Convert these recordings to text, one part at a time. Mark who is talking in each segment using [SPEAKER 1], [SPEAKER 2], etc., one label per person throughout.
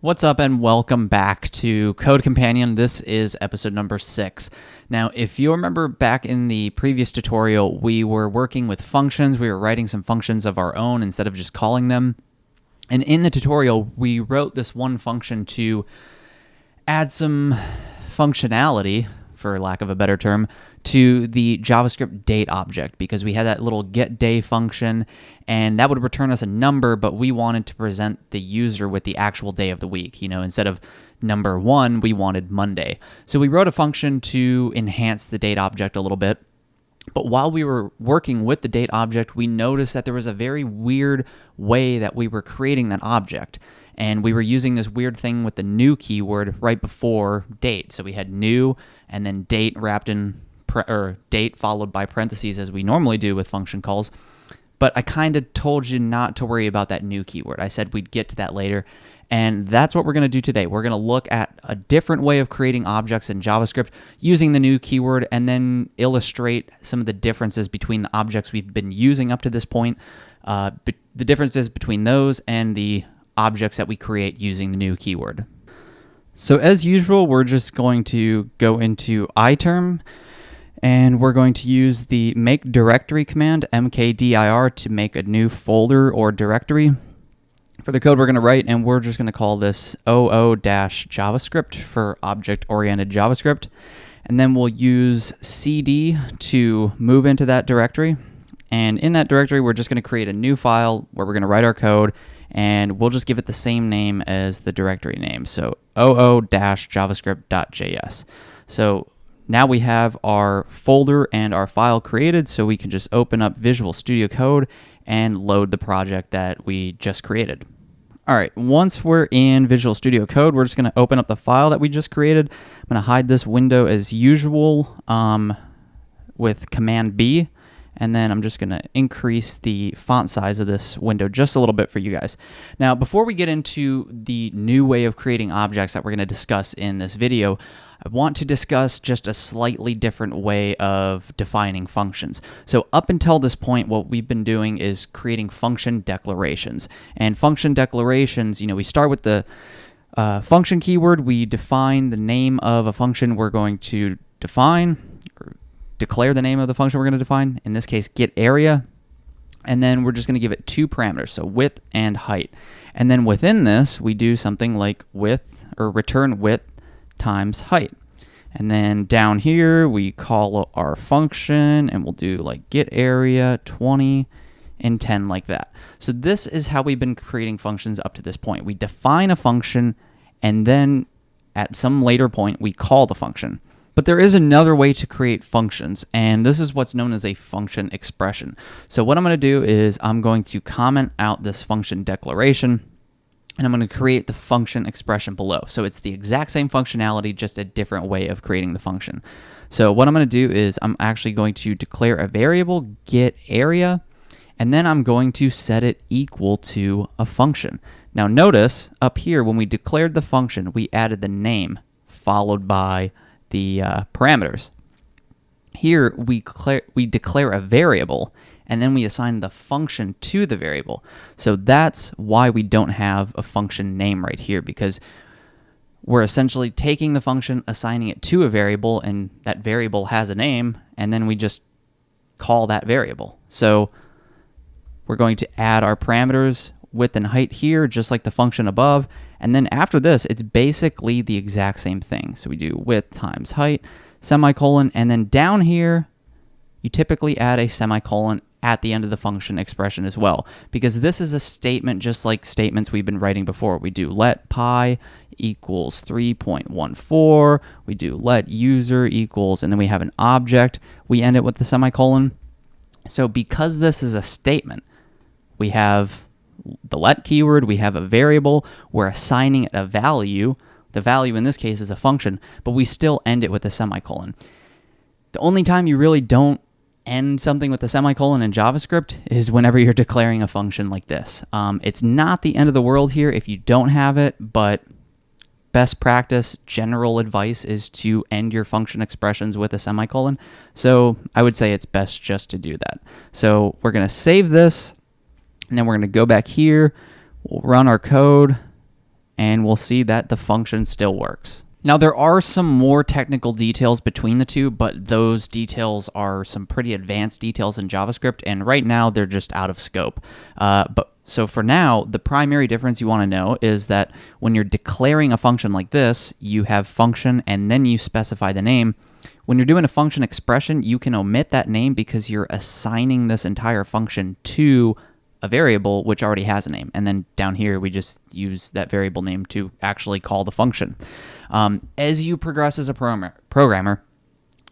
[SPEAKER 1] What's up and welcome back to Code Companion. This is episode number 6. Now, if you remember back in the previous tutorial, we were working with functions. We were writing some functions of our own instead of just calling them. And in the tutorial, we wrote this one function to add some functionality, for lack of a better term, to the JavaScript date object, because we had that little getDay function and that would return us a number, but we wanted to present the user with the actual day of the week. Instead of number 1, we wanted Monday. So we wrote a function to enhance the date object a little bit. But while we were working with the date object, we noticed that there was a very weird way that we were creating that object. And we were using this weird thing with the new keyword right before date. So we had new and then date wrapped in date followed by parentheses, as we normally do with function calls. But I kind of told you not to worry about that new keyword. I said we'd get to that later. And that's what we're going to do today. We're going to look at a different way of creating objects in JavaScript using the new keyword, and then illustrate some of the differences between the objects we've been using up to this point, the differences between those and the objects that we create using the new keyword. So as usual, we're just going to go into iterm, and we're going to use the make directory command, mkdir, to make a new folder or directory for the code we're going to write, and we're just going to call this oo-javascript for object-oriented JavaScript. And then we'll use cd to move into that directory. And in that directory, we're just going to create a new file where we're going to write our code, and we'll just give it the same name as the directory name. So oo-javascript.js. So now we have our folder and our file created, so we can just open up Visual Studio Code and load the project that we just created. All right, once we're in Visual Studio Code, we're just going to open up the file that we just created. I'm going to hide this window as usual with Command B, and then I'm just going to increase the font size of this window just a little bit for you guys. Now, before we get into the new way of creating objects that we're going to discuss in this video, I want to discuss just a slightly different way of defining functions. So up until this point, what we've been doing is creating function declarations. And function declarations, we start with the function keyword. We define the name of a function we're going to define, or declare the name of the function we're going to define, in this case, getArea. And then we're just going to give it 2 parameters, so width and height. And then within this, we do something like width, or return width times height. And then down here we call our function, and we'll do like getArea 20 and 10, like that. So this is how we've been creating functions up to this point. We define a function, and then at some later point we call the function. But there is another way to create functions, and this is what's known as a function expression. So what I'm going to do is I'm going to comment out this function declaration, and I'm going to create the function expression below. So it's the exact same functionality, just a different way of creating the function. So what I'm going to do is I'm actually going to declare a variable, getArea, and then I'm going to set it equal to a function. Now notice up here, when we declared the function, we added the name followed by the parameters. Here we declare a variable, and then we assign the function to the variable. So that's why we don't have a function name right here, because we're essentially taking the function, assigning it to a variable, and that variable has a name, and then we just call that variable. So we're going to add our parameters, width and height here, just like the function above. And then after this, it's basically the exact same thing. So we do width times height, semicolon, and then down here, you typically add a semicolon at the end of the function expression as well, because this is a statement just like statements we've been writing before. We do let pi equals 3.14, we do let user equals, and then we have an object, we end it with the semicolon. So because this is a statement, we have the let keyword, we have a variable, we're assigning it a value. The value in this case is a function, but we still end it with a semicolon. The only time you really don't end something with a semicolon in JavaScript is whenever you're declaring a function like this. It's not the end of the world here if you don't have it, but best practice, general advice is to end your function expressions with a semicolon. So I would say it's best just to do that. So we're going to save this, and then we're going to go back here, we'll run our code, and we'll see that the function still works. Now, there are some more technical details between the two, but those details are some pretty advanced details in JavaScript, and right now they're just out of scope. So for now, the primary difference you want to know is that when you're declaring a function like this, you have function and then you specify the name. When you're doing a function expression, you can omit that name because you're assigning this entire function to a variable which already has a name. And then down here, we just use that variable name to actually call the function. As you progress as a programmer,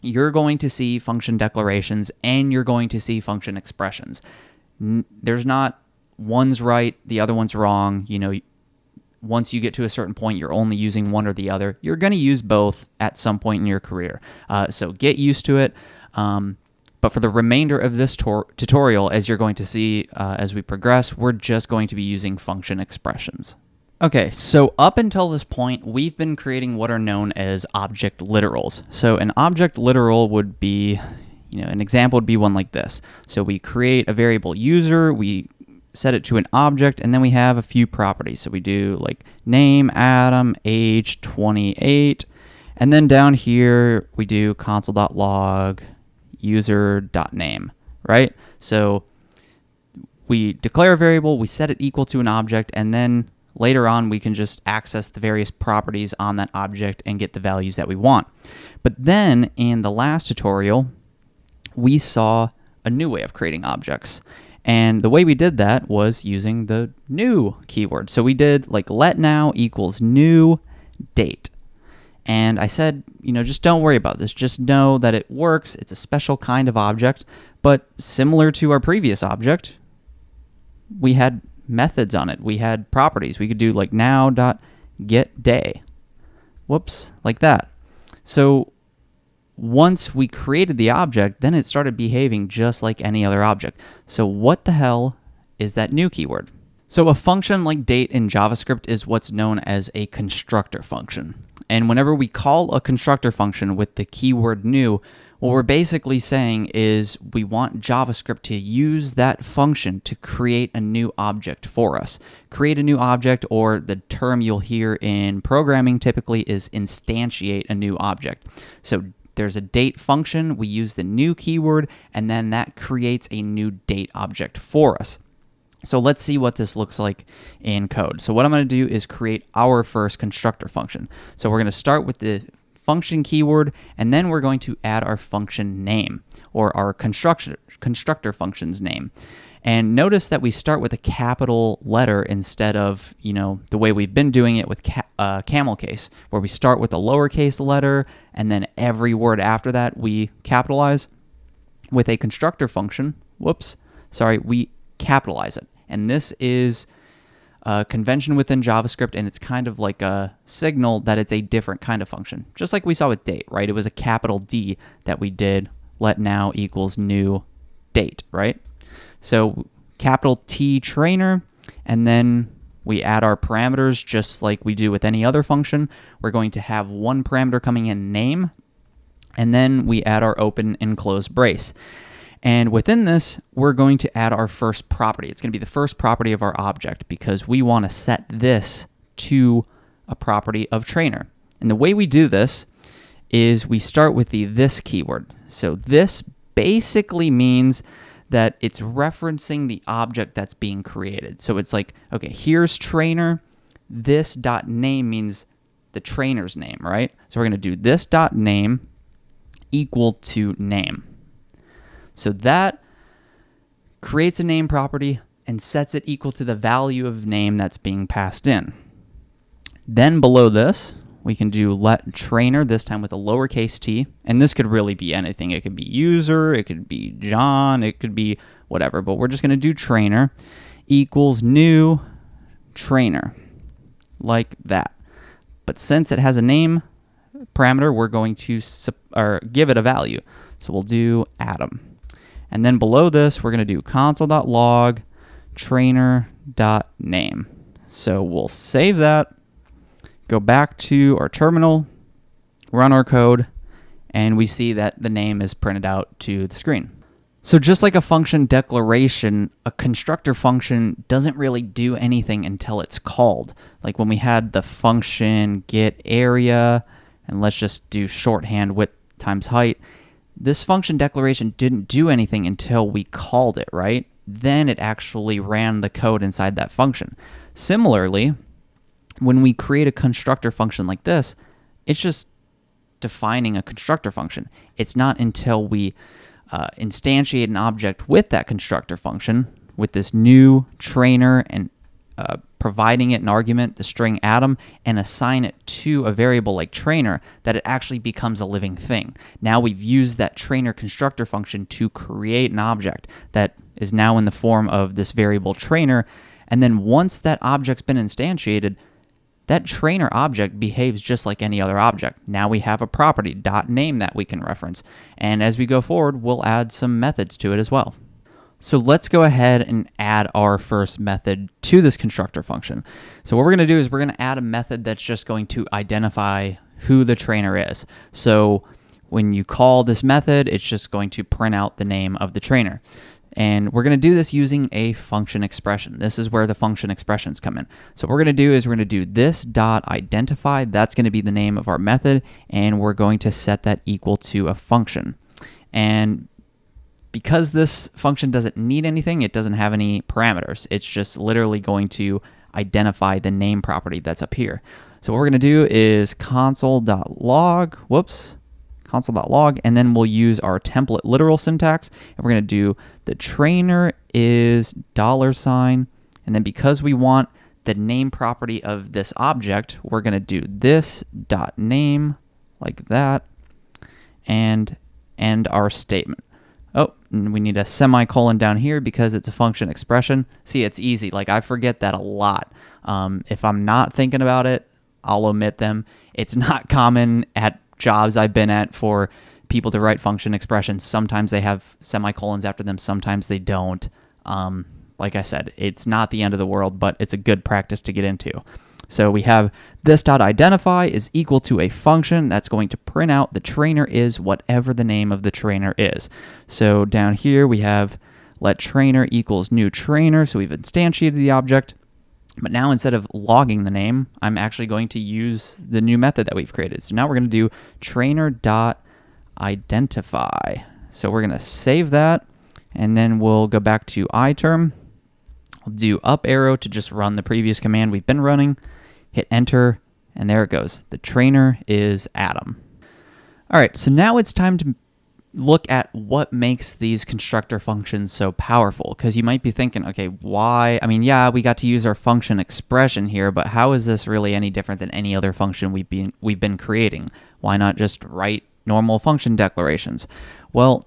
[SPEAKER 1] you're going to see function declarations and you're going to see function expressions. There's not one's right, the other one's wrong. You know, once you get to a certain point, you're only using one or the other. You're going to use both at some point in your career. So get used to it. But for the remainder of this tutorial, as you're going to see as we progress, we're just going to be using function expressions. Okay, so up until this point, we've been creating what are known as object literals. So an object literal would be, an example would be one like this. So we create a variable user, we set it to an object, and then we have a few properties. So we do like name, Adam, age, 28, and then down here we do console.log user.name, right? So we declare a variable, we set it equal to an object, and then later on we can just access the various properties on that object and get the values that we want. But then in the last tutorial, we saw a new way of creating objects. And the way we did that was using the new keyword. So we did like let now equals new date. And I said, just don't worry about this. Just know that it works. It's a special kind of object. But similar to our previous object, we had methods on it. We had properties. We could do like now.getDay. Whoops, like that. So once we created the object, then it started behaving just like any other object. So what the hell is that new keyword? So a function like date in JavaScript is what's known as a constructor function. And whenever we call a constructor function with the keyword new, what we're basically saying is we want JavaScript to use that function to create a new object for us. Create a new object, or the term you'll hear in programming typically is instantiate a new object. So there's a date function, we use the new keyword, and then that creates a new date object for us. So let's see what this looks like in code. So what I'm going to do is create our first constructor function. So we're going to start with the function keyword, and then we're going to add our function name, or our constructor function's name. And notice that we start with a capital letter instead of, the way we've been doing it with camel case, where we start with a lowercase letter, and then every word after that we capitalize. With a constructor function, we capitalize it. And this is a convention within JavaScript, and it's kind of like a signal that it's a different kind of function. Just like we saw with date, right? It was a capital D that we did let now equals new date, right? So capital T trainer, and then we add our parameters just like we do with any other function. We're going to have one parameter coming in name, and then we add our open and close brace. And within this, we're going to add our first property. It's going to be the first property of our object because we want to set this to a property of trainer. And the way we do this is we start with the this keyword. So this basically means that it's referencing the object that's being created. So it's like, okay, here's trainer. This dot name means the trainer's name, right? So we're going to do this dot name equal to name. So that creates a name property and sets it equal to the value of name that's being passed in. Then below this, we can do let trainer, this time with a lowercase t, and this could really be anything. It could be user, it could be John, it could be whatever, but we're just going to do trainer equals new trainer, like that. But since it has a name parameter, we're going to give it a value. So we'll do Adam. And then below this, we're going to do console.log trainer.name. So we'll save that, go back to our terminal, run our code, and we see that the name is printed out to the screen. So just like a function declaration, a constructor function doesn't really do anything until it's called. Like when we had the function get area, and let's just do shorthand width times height, this function declaration didn't do anything until we called it, right? Then it actually ran the code inside that function. Similarly, when we create a constructor function like this, it's just defining a constructor function. It's not until we instantiate an object with that constructor function, with this new trainer, and providing it an argument, the string Adam, and assign it to a variable like trainer, that it actually becomes a living thing. Now we've used that trainer constructor function to create an object that is now in the form of this variable trainer, and then once that object's been instantiated, that trainer object behaves just like any other object. Now we have a property, .name, that we can reference. And as we go forward, we'll add some methods to it as well. So let's go ahead and add our first method to this constructor function. So what we're going to do is we're going to add a method that's just going to identify who the trainer is. So when you call this method, it's just going to print out the name of the trainer. And we're going to do this using a function expression. This is where the function expressions come in. So what we're going to do is we're going to do this dot identify. That's going to be the name of our method, and we're going to set that equal to a function. And because this function doesn't need anything, it doesn't have any parameters. It's just literally going to identify the name property that's up here. So what we're going to do is console.log, and then we'll use our template literal syntax, and we're going to do the trainer is $, and then because we want the name property of this object, we're going to do this dot name like that, and end our statement. Oh, and we need a semicolon down here because it's a function expression. See, it's easy. Like, I forget that a lot. If I'm not thinking about it, I'll omit them. It's not common at jobs I've been at for people to write function expressions. Sometimes they have semicolons after them, sometimes they don't. Like I said, it's not the end of the world, but it's a good practice to get into. So we have this dot identify is equal to a function that's going to print out the trainer is whatever the name of the trainer is. So down here we have let trainer equals new trainer, so we've instantiated the object. But now instead of logging the name, I'm actually going to use the new method that we've created. So now we're going to do trainer.identify. So we're going to save that, and then we'll go back to iterm. I'll do up arrow to just run the previous command we've been running. Hit enter, and there it goes. The trainer is Adam. All right, so now it's time to look at what makes these constructor functions so powerful, because you might be thinking, okay, why? I mean, yeah, we got to use our function expression here, but how is this really any different than any other function we've been creating? Why not just write normal function declarations? Well,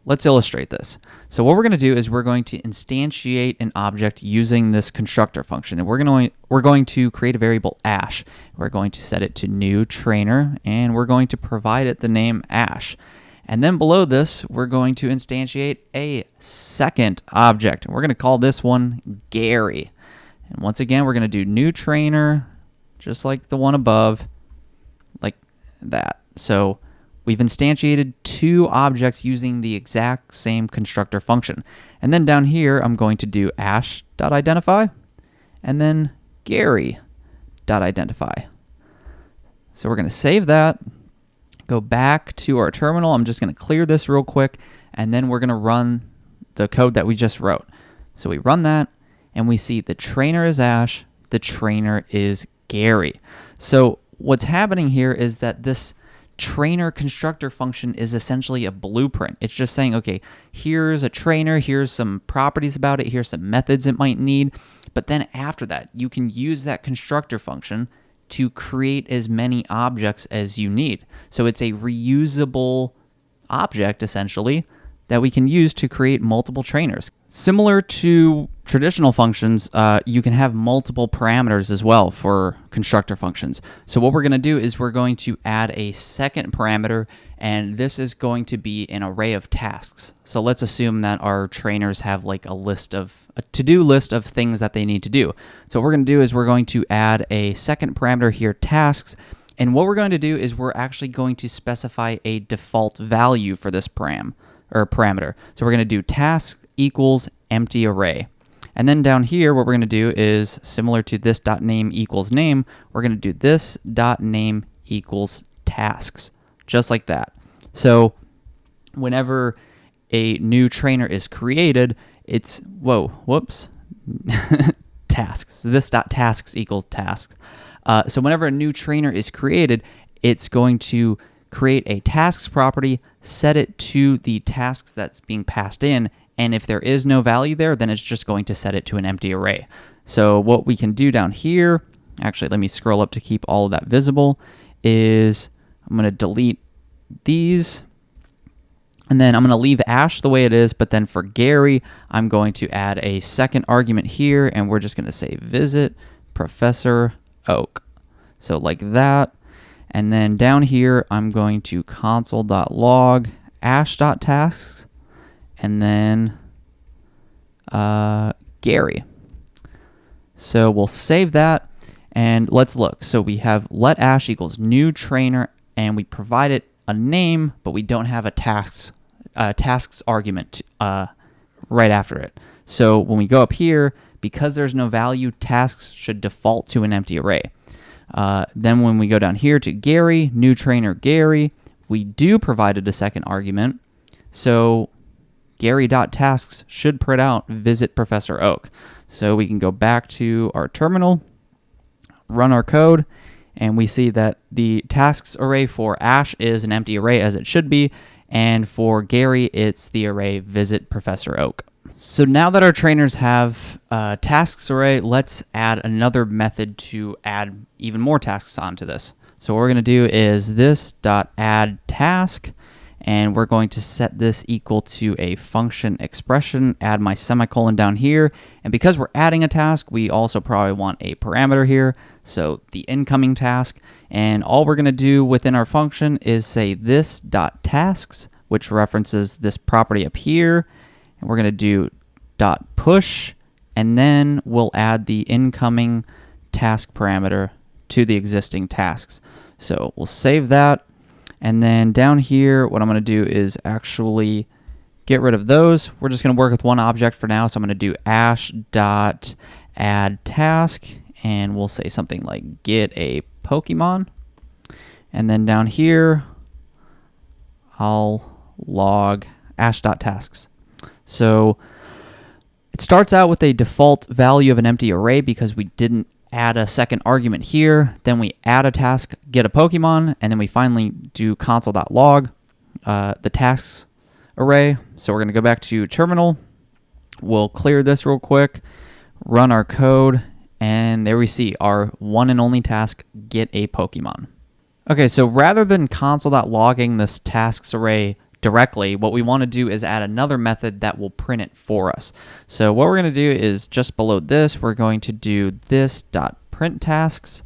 [SPEAKER 1] let's illustrate this. So what we're going to do is we're going to instantiate an object using this constructor function, and we're going to create a variable Ash. We're going to set it to new trainer, and we're going to provide it the name Ash. And then below this, we're going to instantiate a second object. We're going to call this one Gary. And once again, we're going to do new trainer, just like the one above, like that. So we've instantiated two objects using the exact same constructor function. And then down here, I'm going to do ash.identify, and then Gary.identify. So we're going to save that. Go back to our terminal. I'm just going to clear this real quick, and then we're going to run the code that we just wrote. So we run that, and we see the trainer is Ash, the trainer is Gary. So what's happening here is that this trainer constructor function is essentially a blueprint. It's just saying, okay, here's a trainer, here's some properties about it, here's some methods it might need, but then after that, you can use that constructor function to create as many objects as you need. So it's a reusable object, essentially, that we can use to create multiple trainers. Similar to traditional functions, you can have multiple parameters as well for constructor functions. So what we're going to do is we're going to add a second parameter, and this is going to be an array of tasks. So let's assume that our trainers have like a to-do list of things that they need to do. So what we're going to do is we're going to add a second parameter here, tasks. And what we're going to do is we're actually going to specify a default value for this param. or parameter. So we're going to do task equals empty array. And then down here, what we're going to do is similar to this dot name equals name, we're going to do this dot name equals tasks, just like that. So whenever a new trainer is created, it's, tasks. This dot tasks equals tasks. So whenever a new trainer is created, it's going to create a tasks property, set it to the tasks that's being passed in, and if there is no value there, then it's just going to set it to an empty array. So what we can do down here, actually let me scroll up to keep all of that visible, is I'm going to delete these, and then I'm going to leave Ash the way it is, but then for Gary, I'm going to add a second argument here, and we're just going to say visit Professor Oak. So like that. And then down here, I'm going to console.log ash.tasks, and then Gary. So we'll save that, and let's look. So we have let ash equals new trainer, and we provide it a name, but we don't have a tasks argument right after it. So when we go up here, because there's no value, tasks should default to an empty array. Then when we go down here to Gary, new trainer Gary, we do provided a second argument. So Gary.tasks should print out visit Professor Oak. So we can go back to our terminal, run our code, and we see that the tasks array for Ash is an empty array as it should be, and for Gary, it's the array visit Professor Oak. So now that our trainers have a tasks array, let's add another method to add even more tasks onto this. So what we're going to do is this.addTask, and we're going to set this equal to a function expression, add my semicolon down here, and because we're adding a task, we also probably want a parameter here, so the incoming task, and all we're going to do within our function is say this.tasks, which references this property up here, and we're going to do .push, and then we'll add the incoming task parameter to the existing tasks. So we'll save that, and then down here, what I'm going to do is actually get rid of those. We're just going to work with one object for now, so I'm going to do ash.addTask, and we'll say something like get a Pokemon, and then down here, I'll log ash.tasks. So it starts out with a default value of an empty array because we didn't add a second argument here. Then we add a task, get a Pokemon, and then we finally do console.log the tasks array. So we're going to go back to terminal. We'll clear this real quick, run our code, and there we see our one and only task, get a Pokemon. Okay, so rather than console.logging this tasks array directly, what we want to do is add another method that will print it for us. So what we're going to do is just below this, we're going to do this.printTasks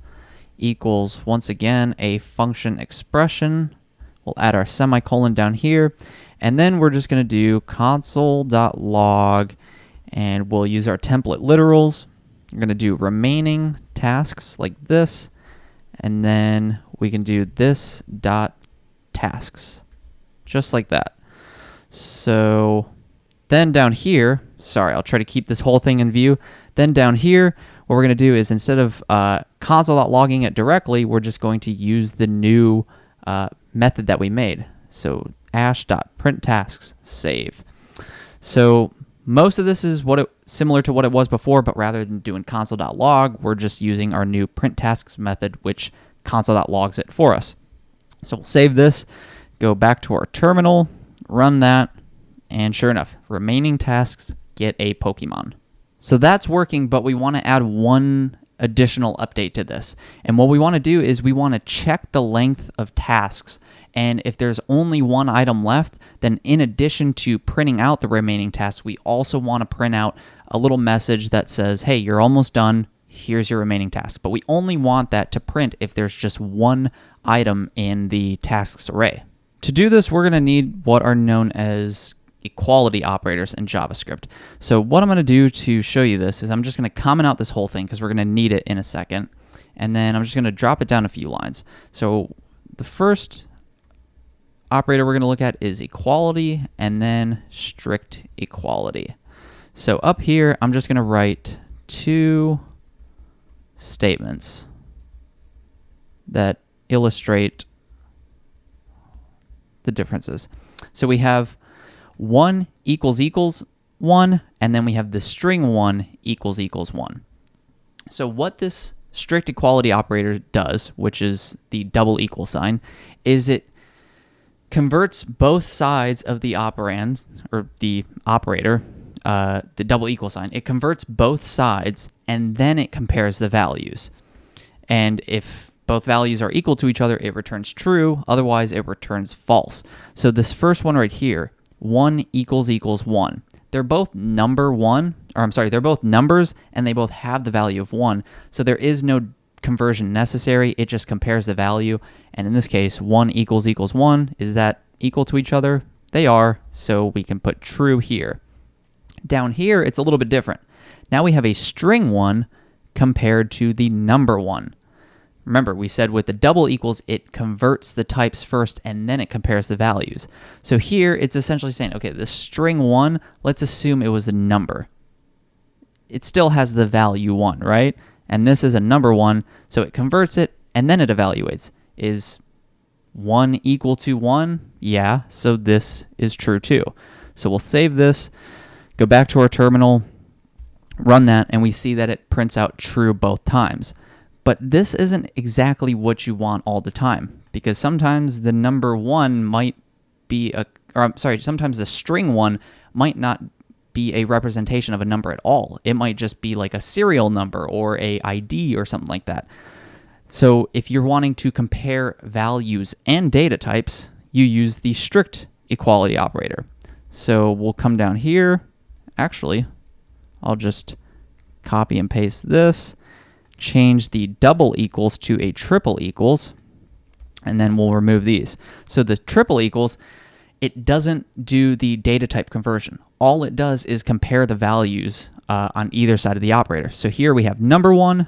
[SPEAKER 1] equals, once again, a function expression. We'll add our semicolon down here, and then we're just going to do console.log, and we'll use our template literals. We're going to do remaining tasks like this, and then we can do this.tasks. Just like that. So then down here, sorry, I'll try to keep this whole thing in view. Then down here, what we're going to do is instead of console.logging it directly, we're just going to use the new method that we made. So ash.printTasks save. So most of this is similar to what it was before, but rather than doing console.log, we're just using our new printTasks method, which console.logs it for us. So we'll save this. Go back to our terminal, run that, and sure enough, remaining tasks get a Pokemon. So that's working, but we want to add one additional update to this. And what we want to do is we want to check the length of tasks. And if there's only one item left, then in addition to printing out the remaining tasks, we also want to print out a little message that says, hey, you're almost done. Here's your remaining task. But we only want that to print if there's just one item in the tasks array. To do this, we're going to need what are known as equality operators in JavaScript. So what I'm going to do to show you this is I'm just going to comment out this whole thing because we're going to need it in a second. And then I'm just going to drop it down a few lines. So the first operator we're going to look at is equality and then strict equality. So up here, I'm just going to write two statements that illustrate the differences. So we have 1 equals equals 1, and then we have the string 1 equals equals 1. So what this strict equality operator does, which is the double equal sign, is it converts both sides of the operand, or the operator, the double equal sign. It converts both sides, and then it compares the values. And if both values are equal to each other, it returns true. Otherwise, it returns false. So this first one right here, 1 equals equals 1. They're both they're both numbers, and they both have the value of 1. So there is no conversion necessary. It just compares the value. And in this case, 1 equals equals 1. Is that equal to each other? They are. So we can put true here. Down here, it's a little bit different. Now we have a string 1 compared to the number 1. Remember, we said with the double equals, it converts the types first, and then it compares the values. So here, it's essentially saying, okay, the string 1, let's assume it was a number. It still has the value 1, right? And this is a number 1, so it converts it, and then it evaluates. Is 1 equal to 1? Yeah, so this is true too. So we'll save this, go back to our terminal, run that, and we see that it prints out true both times. But this isn't exactly what you want all the time, because sometimes the number 1 might be sometimes the string 1 might not be a representation of a number at all. It might just be like a serial number or a ID or something like that. So if you're wanting to compare values and data types, you use the strict equality operator. So we'll come down here. Actually, I'll just copy and paste this, change the double equals to a triple equals, and then we'll remove these. So the triple equals, it doesn't do the data type conversion. All it does is compare the values on either side of the operator. So here we have number 1,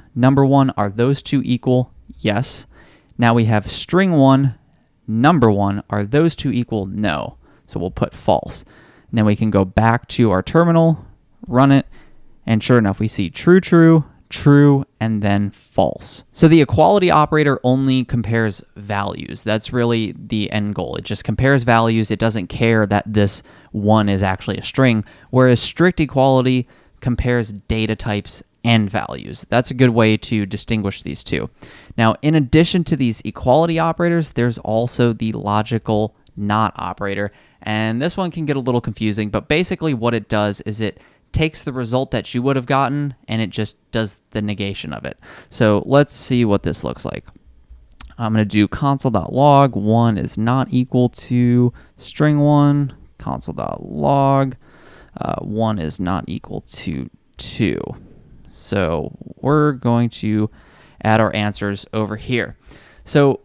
[SPEAKER 1] are those two equal? Yes. Now we have string 1, number 1, are those two equal? No. So we'll put false. And then we can go back to our terminal, run it, and sure enough, we see true, true, true, and then false. So the equality operator only compares values. That's really the end goal. It just compares values. It doesn't care that this 1 is actually a string, whereas strict equality compares data types and values. That's a good way to distinguish these two. Now, in addition to these equality operators, there's also the logical not operator, and this one can get a little confusing, but basically what it does is it takes the result that you would have gotten, and it just does the negation of it. So let's see what this looks like. I'm going to do console.log 1 is not equal to string 1, console.log 1 is not equal to 2. So we're going to add our answers over here. So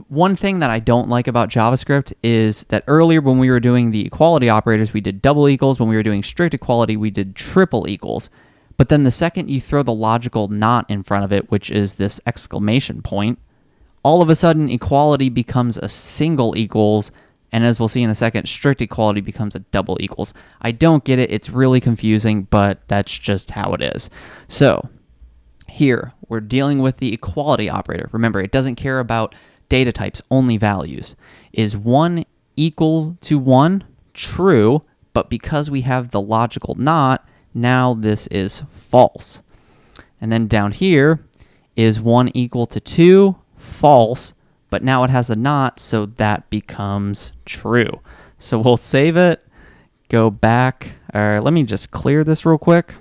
[SPEAKER 1] one thing that I don't like about JavaScript is that earlier when we were doing the equality operators, we did double equals. When we were doing strict equality, we did triple equals. But then the second you throw the logical not in front of it, which is this exclamation point, all of a sudden equality becomes a single equals, and as we'll see in a second, strict equality becomes a double equals. I don't get it. It's really confusing, but that's just how it is. So here, we're dealing with the equality operator. Remember, it doesn't care about data types, only values. Is 1 equal to 1? True, but because we have the logical not, now this is false. And then down here, is 1 equal to 2? False, but now it has a not, so that becomes true. So we'll save it, go back. Let me just clear this real quick.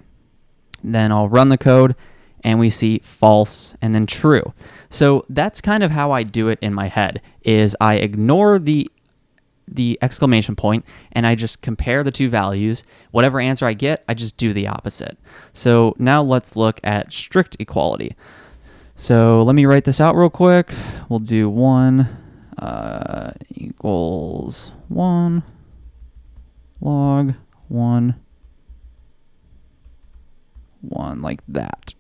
[SPEAKER 1] Then I'll run the code, and we see false and then true. So that's kind of how I do it in my head, is I ignore the exclamation point, and I just compare the two values. Whatever answer I get, I just do the opposite. So now let's look at strict equality. So let me write this out real quick. We'll do 1 equals 1 log 1, 1 like that.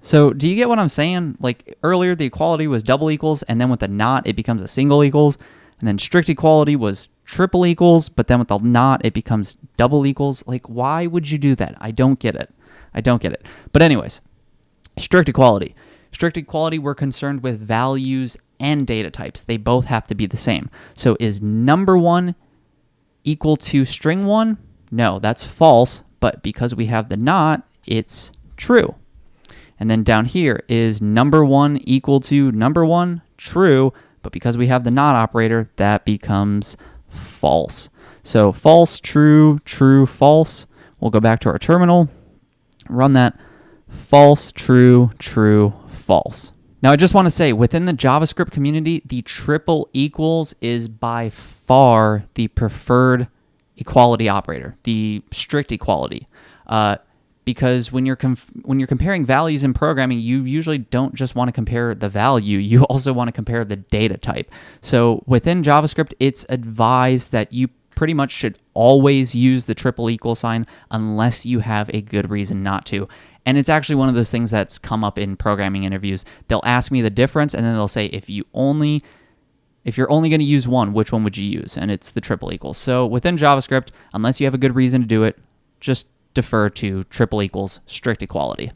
[SPEAKER 1] So do you get what I'm saying? Like earlier, the equality was double equals, and then with the not, it becomes a single equals. And then strict equality was triple equals, but then with the not, it becomes double equals. Like, why would you do that? I don't get it. I don't get it. But anyways, strict equality. Strict equality, we're concerned with values and data types. They both have to be the same. So is number 1 equal to string 1? No, that's false. But because we have the not, it's true. And then down here, is number 1 equal to number 1? True. But because we have the not operator, that becomes false. So false, true, true, false. We'll go back to our terminal, run that. False, true, true, false. Now I just want to say, within the JavaScript community, the triple equals is by far the preferred equality operator, the strict equality. Because when you're comparing values in programming, you usually don't just want to compare the value, you also want to compare the data type. So within JavaScript, it's advised that you pretty much should always use the triple equal sign unless you have a good reason not to. And it's actually one of those things that's come up in programming interviews. They'll ask me the difference, and then they'll say, if you're only going to use one, which one would you use? And it's the triple equals. So within JavaScript, unless you have a good reason to do it, just defer to triple equals strict equality.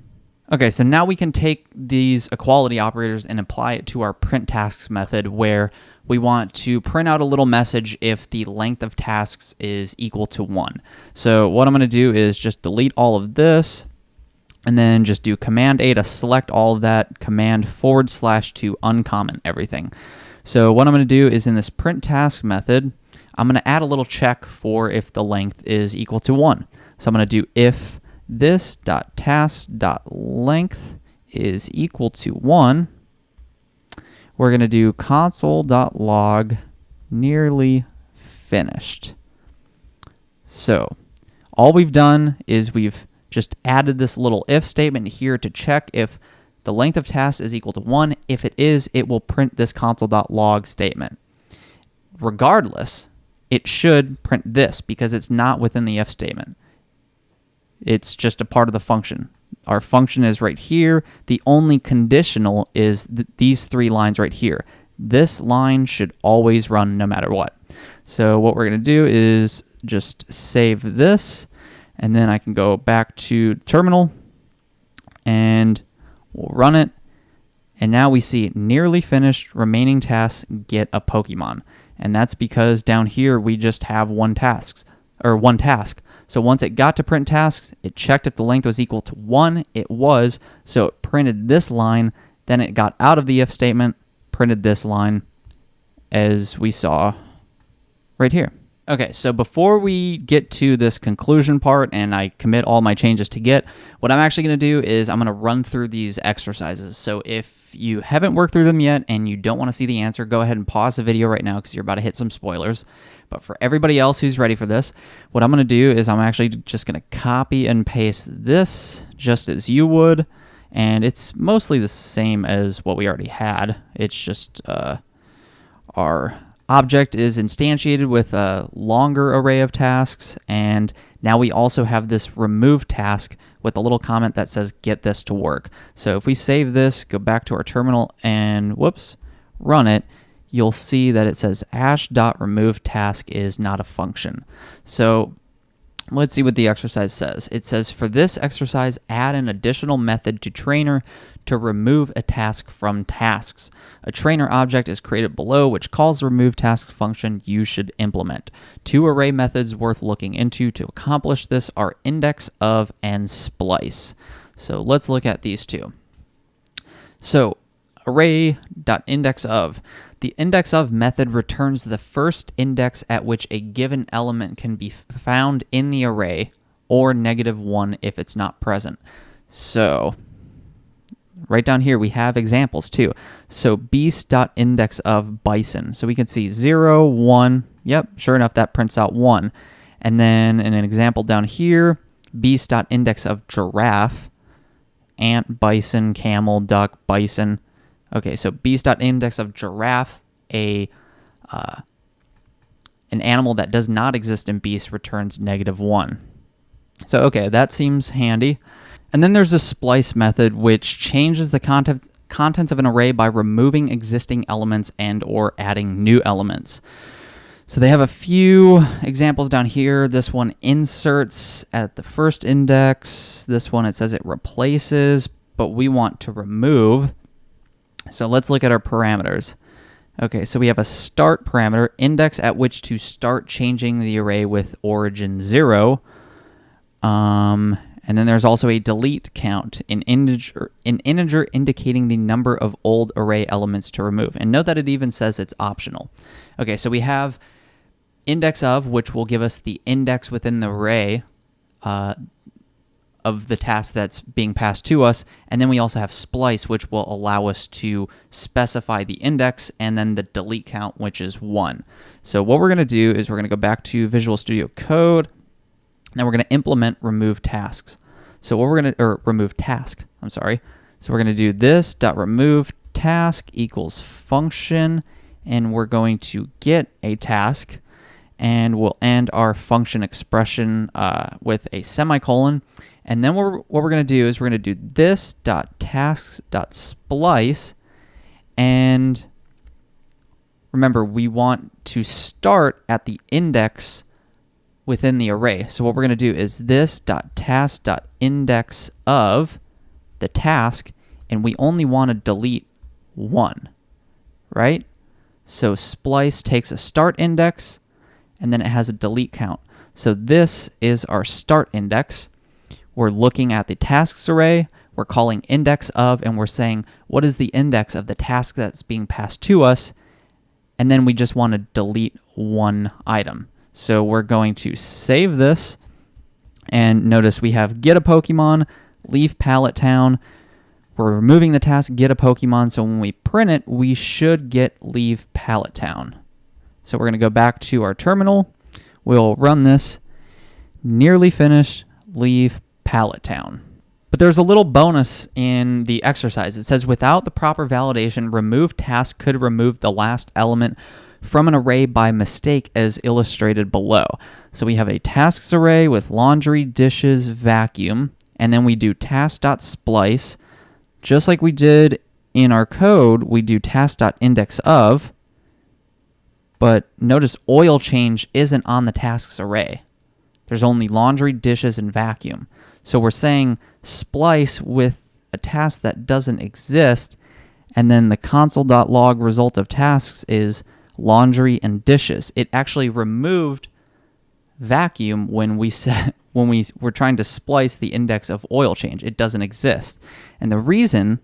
[SPEAKER 1] Okay, so now we can take these equality operators and apply it to our print tasks method, where we want to print out a little message if the length of tasks is equal to 1. So what I'm going to do is just delete all of this, and then just do Command A to select all of that, Command / to uncomment everything. So what I'm going to do is in this print task method, I'm going to add a little check for if the length is equal to 1. So I'm going to do if this.task.length is equal to 1. We're going to do console.log nearly finished. So all we've done is we've just added this little if statement here to check if the length of tasks is equal to 1. If it is, it will print this console.log statement. Regardless, it should print this because it's not within the if statement. It's just a part of the function. Our function is right here. The only conditional is these 3 lines right here. This line should always run no matter what. So what we're going to do is just save this, and then I can go back to terminal, and we'll run it. And now we see nearly finished, remaining tasks get a Pokemon. And that's because down here we just have one task. So once it got to print tasks, it checked if the length was equal to 1. It was, so it printed this line. Then it got out of the if statement, printed this line, as we saw right here. Okay, so before we get to this conclusion part and I commit all my changes to Git, what I'm actually going to do is I'm going to run through these exercises. So if you haven't worked through them yet and you don't want to see the answer, go ahead and pause the video right now because you're about to hit some spoilers. But for everybody else who's ready for this, what I'm going to do is I'm actually just going to copy and paste this just as you would. And it's mostly the same as what we already had. It's just our object is instantiated with a longer array of tasks. And now we also have this remove task with a little comment that says get this to work. So if we save this, go back to our terminal and run it, you'll see that it says ash.remove task is not a function. So let's see what the exercise says. It says for this exercise, add an additional method to trainer to remove a task from tasks. A trainer object is created below which calls the remove tasks function you should implement. 2 array methods worth looking into to accomplish this are index of and splice. So let's look at these 2. So array.indexOf. The indexOf method returns the first index at which a given element can be found in the array, or -1 if it's not present. So right down here we have examples too. So beast.indexOf bison. So we can see 0, 1. Yep, sure enough that prints out 1. And then in an example down here, beast.indexOf giraffe, ant, bison, camel, duck, bison. Okay, so beast.indexOf giraffe, an animal that does not exist in beast returns -1. So okay, that seems handy. And then there's a splice method, which changes the contents of an array by removing existing elements and or adding new elements. So they have a few examples down here. This one inserts at the first index. This one, it says it replaces, but we want to remove. So let's look at our parameters. Okay, so we have a start parameter, index at which to start changing the array with origin 0. And then there's also a delete count, an integer indicating the number of old array elements to remove. And note that it even says it's optional. Okay, so we have index of, which will give us the index within the array of the task that's being passed to us. And then we also have splice, which will allow us to specify the index and then the delete count, which is 1. So what we're going to do is we're going to go back to Visual Studio Code. Now we're going to implement remove tasks. So what we're going to, or remove task, I'm sorry. So we're going to do this dot remove task equals function, and we're going to get a task, and we'll end our function expression with a semicolon. And then what we're going to do is we're going to do this dot tasks dot splice, and remember we want to start at the index within the array. So what we're going to do is this dot task dot index of the task, and we only want to delete 1, right? So splice takes a start index, and then it has a delete count. So this is our start index. We're looking at the tasks array, we're calling index of, and we're saying what is the index of the task that's being passed to us, and then we just want to delete 1 item. So we're going to save this, and notice we have get a Pokemon, leave palette town. We're removing the task get a Pokemon, so when we print it, we should get leave palette town. So we're going to go back to our terminal. We'll run this, nearly finished, leave palette town. But there's a little bonus in the exercise. It says without the proper validation, remove task could remove the last element from an array by mistake as illustrated below. So we have a tasks array with laundry, dishes, vacuum, and then we do task.splice. Just like we did in our code, we do task.index of, but notice oil change isn't on the tasks array. There's only laundry, dishes, and vacuum. So we're saying splice with a task that doesn't exist, and then the console.log result of tasks is laundry and dishes. It actually removed vacuum when we were trying to splice the index of oil change. It doesn't exist. And the reason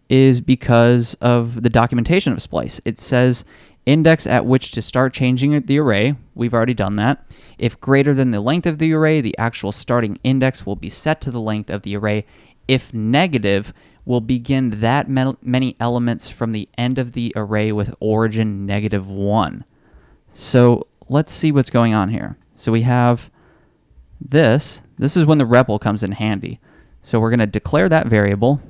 [SPEAKER 1] is because of the documentation of splice. It says index at which to start changing the array. We've already done that. If greater than the length of the array, the actual starting index will be set to the length of the array. If negative, we'll begin that many elements from the end of the array with origin -1. So let's see what's going on here. So we have this. This is when the REPL comes in handy. So we're going to declare that variable,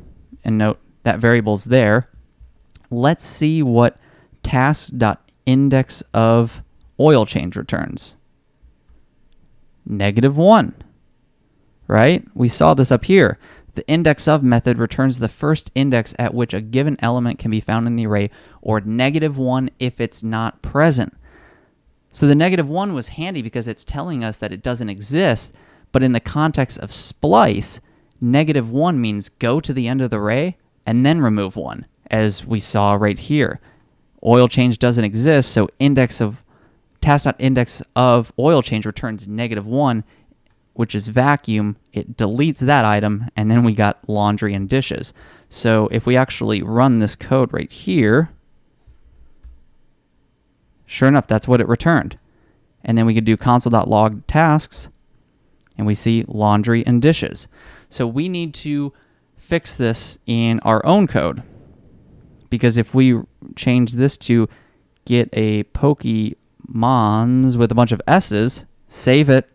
[SPEAKER 1] and note that variable's there. Let's see what task.index of oil change returns. -1, right? We saw this up here. The index of method returns the first index at which a given element can be found in the array, or -1 if it's not present. So the -1 was handy because it's telling us that it doesn't exist, but in the context of splice, -1 means go to the end of the array and then remove 1, as we saw right here. Oil change doesn't exist, so task.index of oil change returns -1, which is vacuum. It deletes that item, and then we got laundry and dishes. So if we actually run this code right here, sure enough, that's what it returned. And then we could do console.log tasks, and we see laundry and dishes. So we need to fix this in our own code, because if we change this to get a Pokemons with a bunch of S's, save it.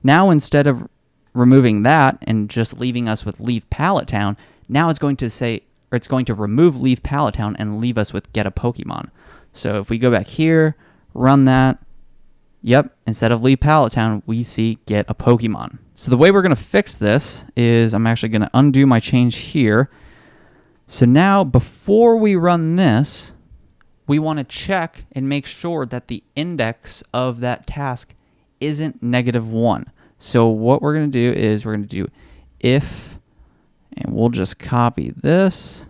[SPEAKER 1] Now instead of removing that and just leaving us with leave palette town, now it's going to say, or it's going to remove leave palette town and leave us with get a Pokemon. So if we go back here, run that, yep, instead of leave palette town, we see get a Pokemon. So the way we're going to fix this is I'm actually going to undo my change here. So now before we run this, we want to check and make sure that the index of that task isn't -1. So what we're going to do is we're going to do if, and we'll just copy this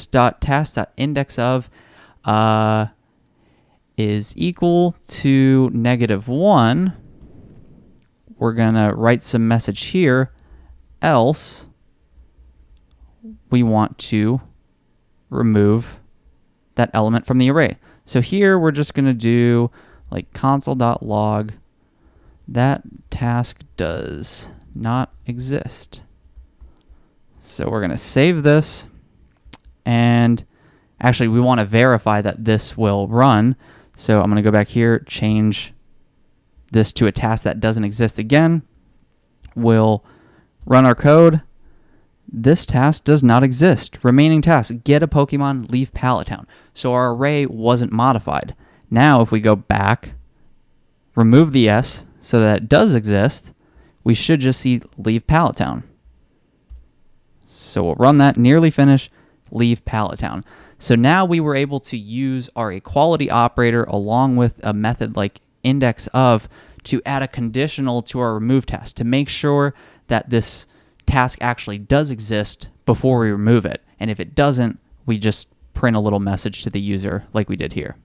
[SPEAKER 1] dot task dot index of is equal to -1. We're going to write some message here, else we want to remove that element from the array. So here we're just going to do like console.log that task does not exist. So we're going to save this, and actually we want to verify that this will run. So I'm going to go back here, change this to a task that doesn't exist again. We'll run our code. This task does not exist. Remaining task, get a Pokemon, leave Pallet Town. So our array wasn't modified. Now if we go back, remove the S so that it does exist, we should just see leave Pallet Town. So we'll run that, nearly finish, leave Pallet Town. So now we were able to use our equality operator along with a method like index of to add a conditional to our remove task to make sure that this task actually does exist before we remove it. And if it doesn't, we just print a little message to the user like we did here.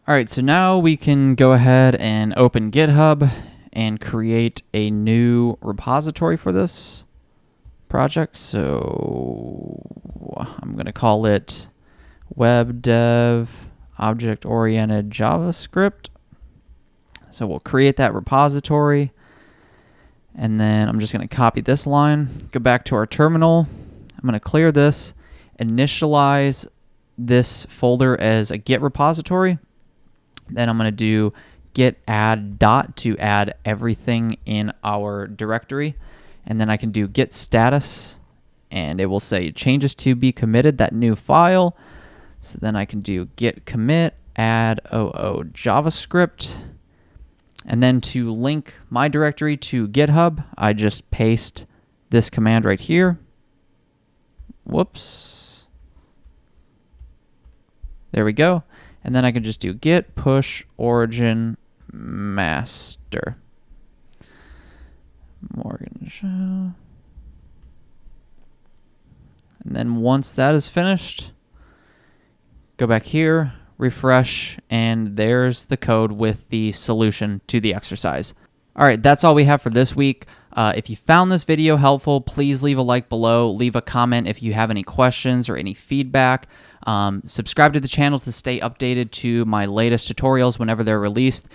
[SPEAKER 1] All right, so now we can go ahead and open GitHub and create a new repository for this project. So I'm going to call it Web Dev Object-Oriented JavaScript. So we'll create that repository. And then I'm just going to copy this line, go back to our terminal. I'm going to clear this, initialize this folder as a Git repository. Then I'm going to do git add dot to add everything in our directory. And then I can do git status, and it will say changes to be committed, that new file. So then I can do git commit add JavaScript. And then to link my directory to GitHub, I just paste this command right here. Whoops. There we go. And then I can just do git push origin master. Morgan Shaw. And then once that is finished, go back here, refresh, and there's the code with the solution to the exercise. All right, that's all we have for this week. If you found this video helpful, please leave a like below. Leave a comment if you have any questions or any feedback. Subscribe to the channel to stay updated to my latest tutorials whenever they're released.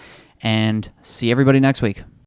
[SPEAKER 1] And see everybody next week.